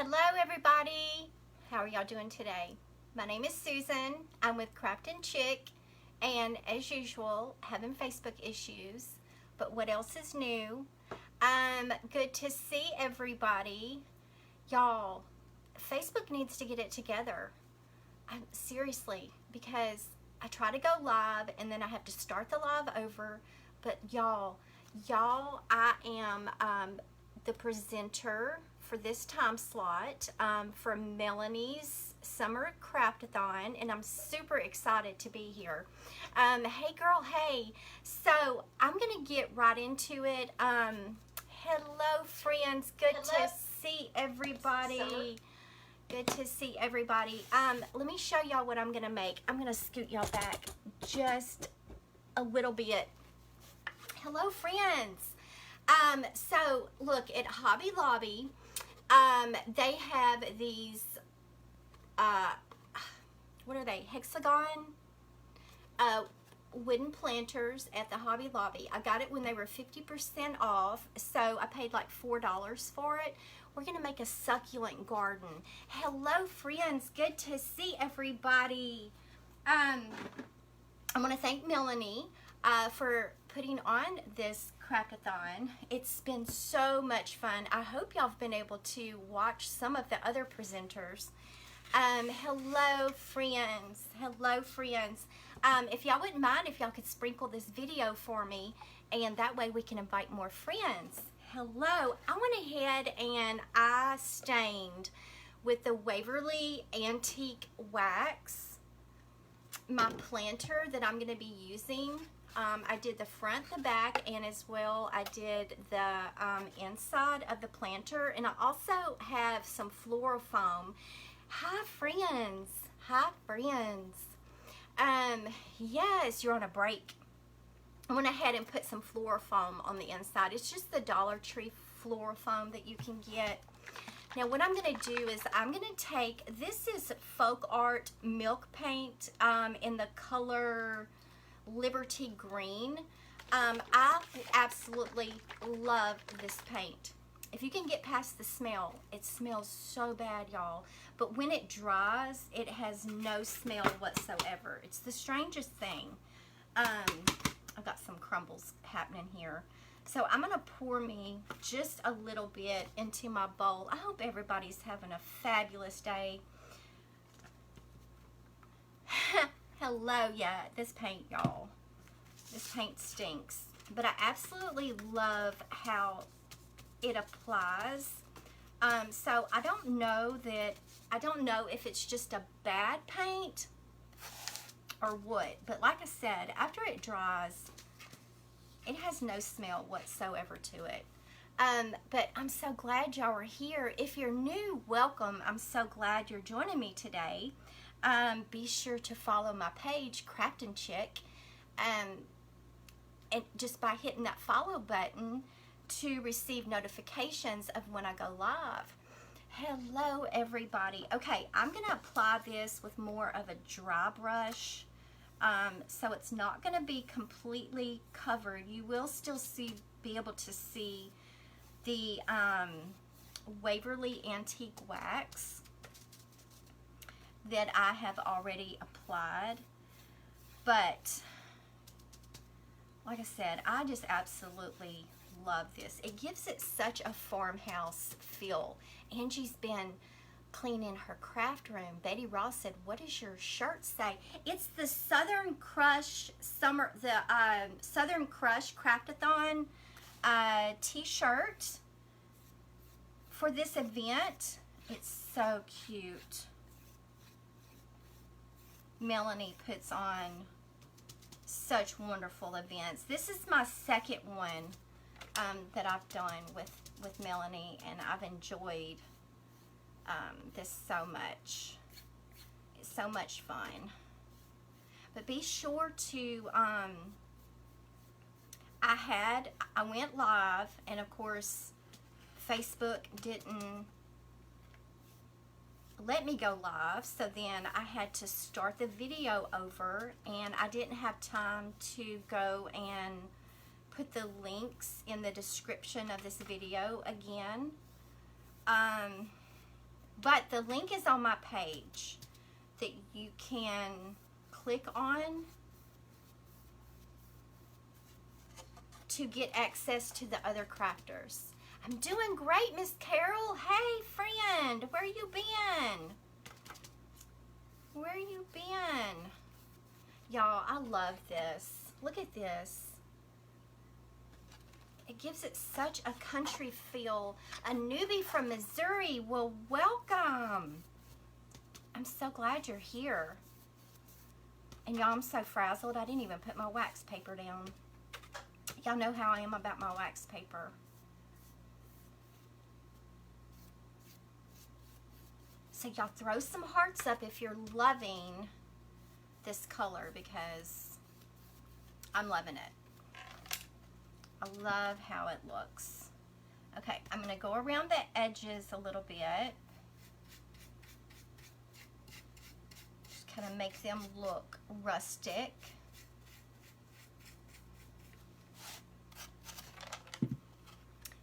Hello everybody, how are y'all doing today? My name is Susan, I'm with Craftin' Chick, and as usual, having Facebook issues, but what else is new? Good to see everybody. Y'all, Facebook needs to get it together. Seriously, because I try to go live and then I have to start the live over, but y'all, I am the presenter for this time slot for Melanie's Summer Craftathon, and I'm super excited to be here. Hey girl, hey. So I'm gonna get right into it. Hello friends, good to see everybody. Good to see everybody. Let me show y'all what I'm gonna make. I'm gonna scoot y'all back just a little bit. Hello friends. So look, at Hobby Lobby, they have these, what are they, hexagon wooden planters at the Hobby Lobby. I got it when they were 50% off, so I paid like $4 for it. We're gonna make a succulent garden. Hello friends, good to see everybody. I wanna thank Melanie for putting on this craftathon. It's been so much fun. I hope y'all have been able to watch some of the other presenters. Hello friends, hello friends. If y'all wouldn't mind if y'all could sprinkle this video for me, and that way we can invite more friends. Hello, I went ahead and I stained with the Waverly Antique Wax my planter that I'm gonna be using. I did the front, the back, and as well I did the inside of the planter, and I also have some floral foam. Hi friends, hi friends. Yes, you're on a break. I went ahead and put some floral foam on the inside. It's just the Dollar Tree floral foam that you can get. Now what I'm going to do is I'm going to take, this is Folk Art Milk Paint in the color Liberty Green. I absolutely love this paint. If you can get past the smell, it smells so bad, y'all. But when it dries, it has no smell whatsoever. It's the strangest thing. I've got some crumbles happening here. So I'm gonna pour me just a little bit into my bowl. I hope everybody's having a fabulous day. Hello, yeah, this paint, y'all. This paint stinks. But I absolutely love how it applies. So I don't know if it's just a bad paint or what, but like I said, after it dries, it has no smell whatsoever to it. But I'm so glad y'all are here. If you're new, welcome. I'm so glad you're joining me today. Be sure to follow my page, Craftin' Chick, and just by hitting that follow button to receive notifications of when I go live. Hello everybody. Okay, I'm gonna apply this with more of a dry brush, so it's not gonna be completely covered. You will still be able to see the Waverly Antique Wax that I have already applied, but like I said, I just absolutely love this. It gives it such a farmhouse feel. Angie's been cleaning her craft room. Betty Ross said, "What does your shirt say?" It's the Southern Crush Southern Crush Craftathon t-shirt for this event. It's so cute. Melanie puts on such wonderful events. This is my second one that I've done with Melanie, and I've enjoyed this so much. It's so much fun. But be sure to I went live, and of course Facebook didn't let me go live, so then I had to start the video over, and I didn't have time to go and put the links in the description of this video again. But the link is on my page that you can click on to get access to the other crafters. I'm doing great, Miss Carol. Hey, friend, where you been? Where you been? Y'all, I love this. Look at this. It gives it such a country feel. A newbie from Missouri. Well, welcome. I'm so glad you're here. And y'all, I'm so frazzled. I didn't even put my wax paper down. Y'all know how I am about my wax paper. So y'all throw some hearts up if you're loving this color, because I'm loving it. I love how it looks. Okay, I'm going to go around the edges a little bit. Just kind of make them look rustic.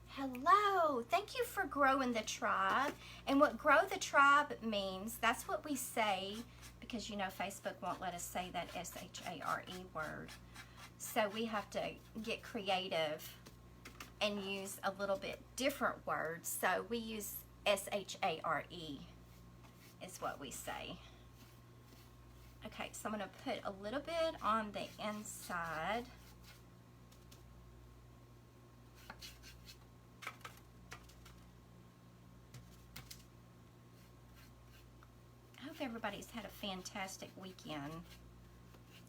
Hello, thank you for growing the tribe. And what grow the tribe means, that's what we say, because you know Facebook won't let us say that S-H-A-R-E word. So we have to get creative and use a little bit different words. So we use S-H-A-R-E is what we say. Okay, so I'm going to put a little bit on the inside. I hope everybody's had a fantastic weekend.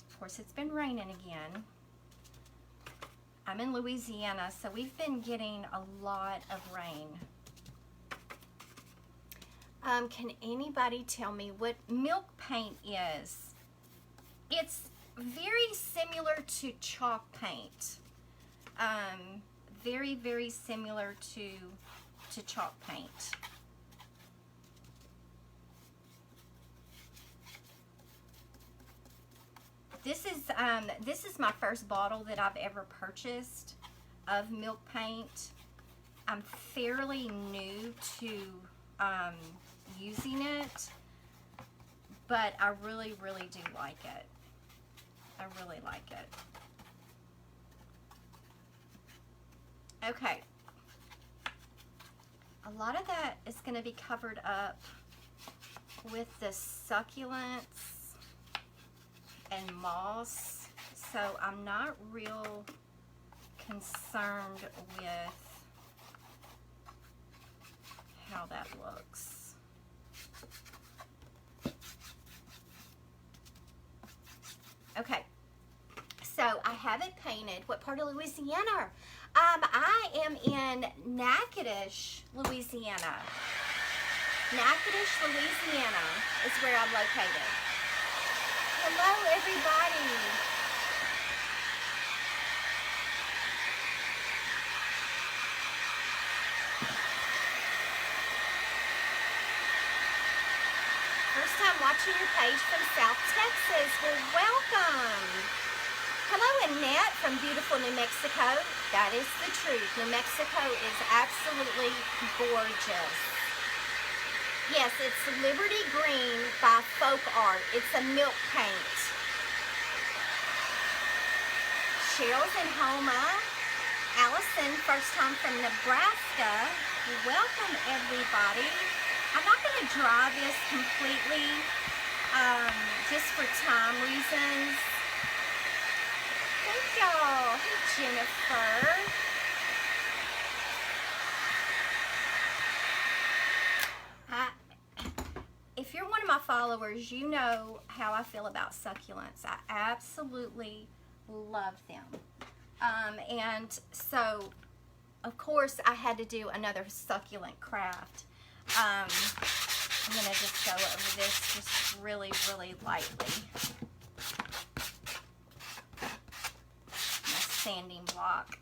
Of course, it's been raining again. I'm in Louisiana, so we've been getting a lot of rain. Can anybody tell me what milk paint is? It's very similar to chalk paint. Very, very similar to chalk paint. This is my first bottle that I've ever purchased of milk paint. I'm fairly new to using it, but I really, really do like it. I really like it. Okay. A lot of that is going to be covered up with the succulents and moss, so I'm not real concerned with how that looks. Okay, so I have it painted. What part of Louisiana? I am in Natchitoches, Louisiana. Natchitoches, Louisiana is where I'm located. Hello, everybody. First time watching your page from South Texas. Well, welcome. Hello, Annette from beautiful New Mexico. That is the truth. New Mexico is absolutely gorgeous. Yes, it's Liberty Green by Folk Art. It's a milk paint. Cheryl's in Homa. Allison, first time from Nebraska. Welcome, everybody. I'm not going to dry this completely, just for time reasons. Thank y'all. Hey, Jennifer. If you're one of my followers, you know how I feel about succulents. I absolutely love them. And so, of course, I had to do another succulent craft. I'm going to just go over this just really, really lightly. My sanding block.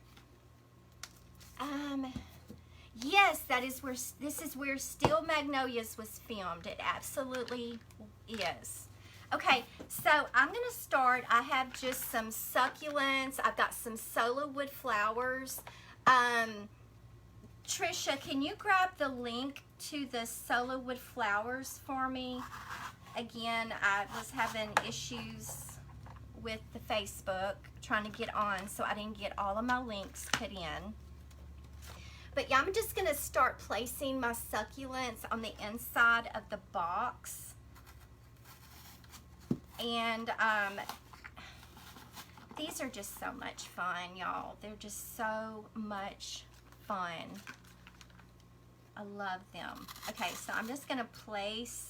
Yes, this is where Steel Magnolias was filmed. It absolutely is. Okay, so I'm going to start. I have just some succulents. I've got some solo wood flowers. Trisha, can you grab the link to the solo wood flowers for me. Again, I was having issues with the Facebook trying to get on, so I didn't get all of my links put in. But yeah, I'm just gonna start placing my succulents on the inside of the box. And these are just so much fun, y'all. They're just so much fun. I love them. Okay, so I'm just gonna place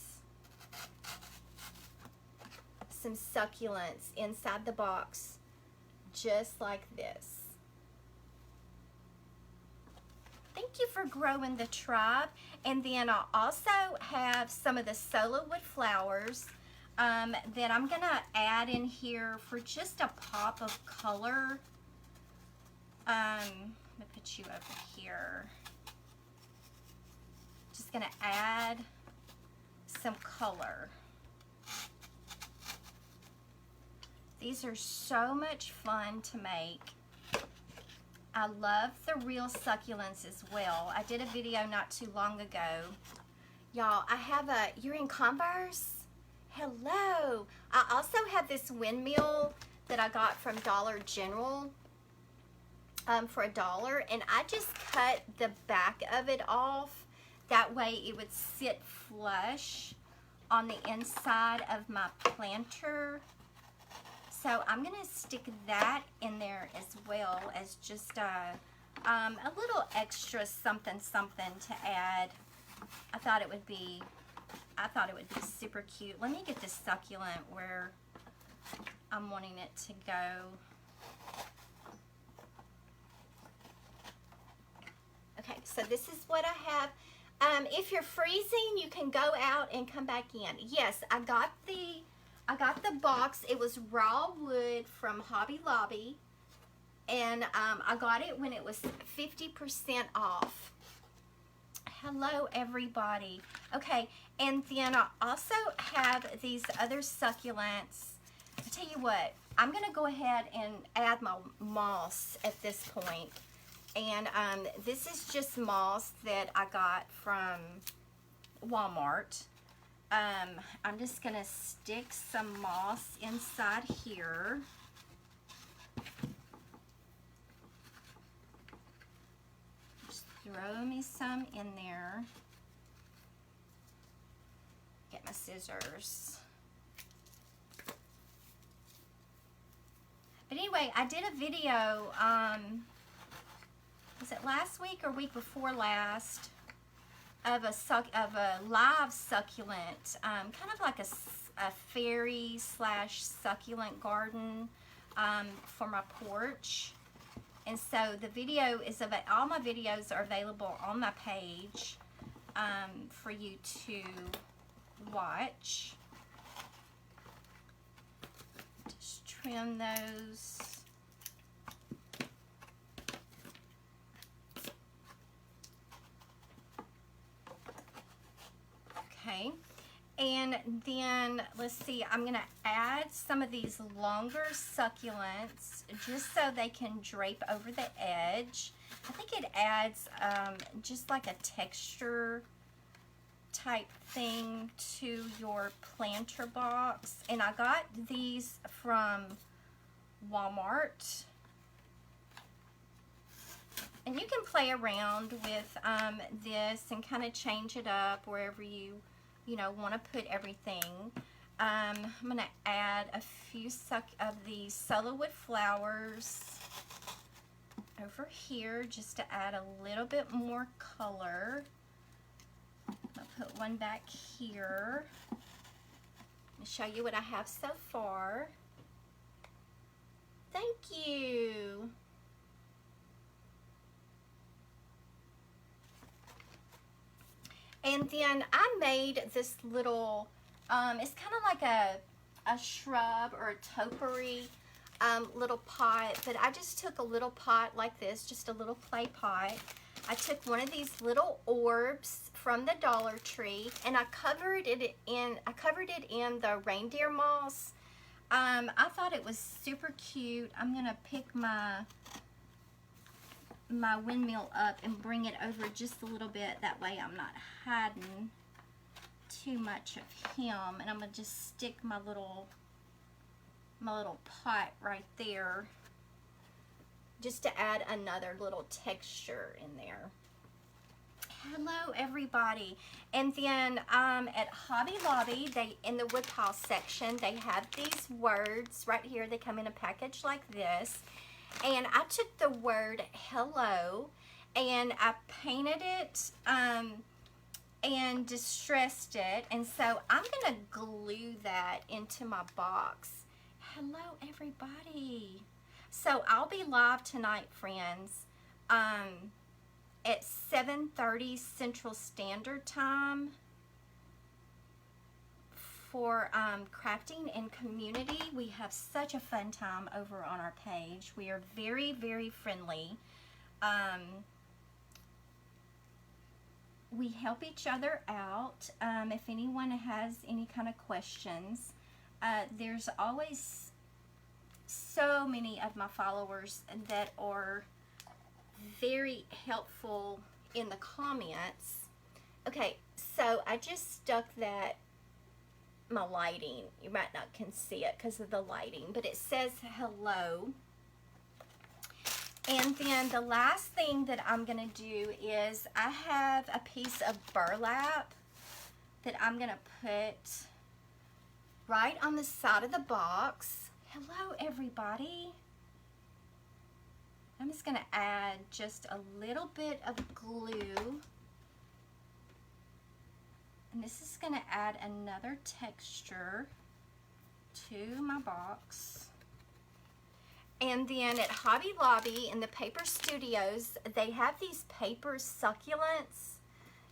some succulents inside the box just like this. Thank you for growing the tribe. And then I'll also have some of the solo wood flowers that I'm gonna add in here for just a pop of color. Let me put you over here. Just gonna add some color. These are so much fun to make. I love the real succulents as well. I did a video not too long ago. Y'all, I have you're in Converse? Hello. I also have this windmill that I got from Dollar General for $1, and I just cut the back of it off. That way it would sit flush on the inside of my planter. So I'm gonna stick that in there as well as just a little extra something to add. I thought it would be super cute. Let me get this succulent where I'm wanting it to go. Okay, so this is what I have. If you're freezing, you can go out and come back in. Yes, I got the box. It was raw wood from Hobby Lobby, and I got it when it was 50% off. Hello, everybody. Okay, and then I also have these other succulents. I tell you what, I'm gonna go ahead and add my moss at this point. And this is just moss that I got from Walmart. I'm just gonna stick some moss inside here. Just throw me some in there. Get my scissors. But anyway, I did a video, was it last week or week before last, of a live succulent, kind of like a fairy slash succulent garden for my porch. And so the video is all my videos are available on my page for you to watch. Just trim those. Okay, and then let's see, I'm gonna add some of these longer succulents just so they can drape over the edge. I think it adds just like a texture type thing to your planter box. And I got these from Walmart. And you can play around with this and kind of change it up wherever you want to put everything. I'm going to add a few of these solo wood flowers over here just to add a little bit more color. I'll put one back here. Let me show you what I have so far. Thank you. And then I made this little, it's kind of like a shrub or a topiary little pot, but I just took a little pot like this, just a little clay pot. I took one of these little orbs from the Dollar Tree, and I covered it in the reindeer moss. I thought it was super cute. I'm gonna pick my my windmill up and bring it over just a little bit. That way I'm not hiding too much of him. And I'm going to just stick my little pot right there just to add another little texture in there. Hello everybody. And then at Hobby Lobby, in the woodpile section, they have these words right here. They come in a package like this. And I took the word hello and I painted it and distressed it. And so I'm going to glue that into my box. Hello everybody. So I'll be live tonight, friends, at 7:30 Central Standard Time for crafting and community. We have such a fun time over on our page. We are very, very friendly. We help each other out. If anyone has any kind of questions, there's always so many of my followers that are very helpful in the comments. Okay, so I just stuck that, my lighting, you might not can see it because of the lighting, but it says hello. And then the last thing that I'm going to do is I have a piece of burlap that I'm going to put right on the side of the box. Hello everybody. I'm just going to add just a little bit of glue. And this is going to add another texture to my box. And then at Hobby Lobby in the Paper Studios, they have these paper succulents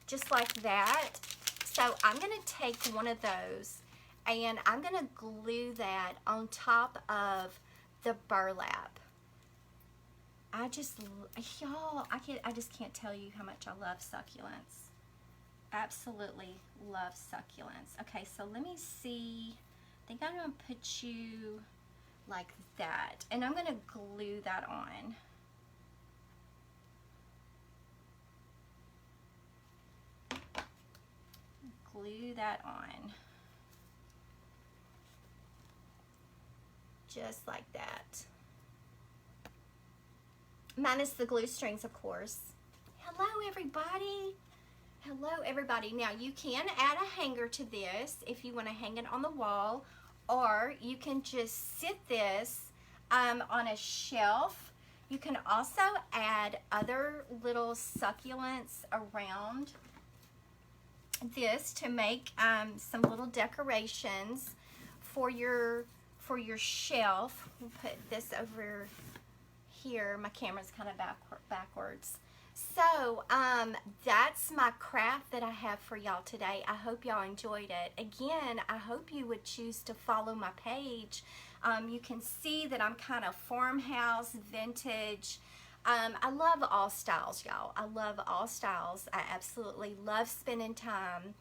just like that. So I'm going to take one of those and I'm going to glue that on top of the burlap. Y'all, I just can't tell you how much I love succulents. Absolutely love succulents. Okay, so let me see. I think I'm going to put you like that. And I'm going to glue that on. Glue that on. Just like that. Minus the glue strings, of course. Hello, everybody. Hello, everybody. Now, you can add a hanger to this if you want to hang it on the wall, or you can just sit this on a shelf. You can also add other little succulents around this to make some little decorations for your shelf. We'll put this over here. My camera's kind of backwards. So that's my craft that I have for y'all today. I hope y'all enjoyed it. Again, I hope you would choose to follow my page. You can see that I'm kind of farmhouse, vintage. I love all styles, y'all. I love all styles. I absolutely love spending time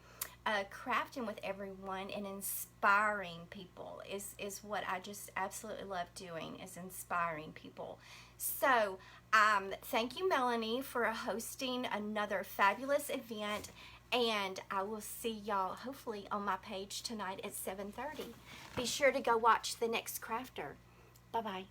crafting with everyone and inspiring people is what I just absolutely love doing, is inspiring people. So thank you, Melanie, for hosting another fabulous event, and I will see y'all hopefully on my page tonight at 7:30. Be sure to go watch the next crafter. Bye-bye.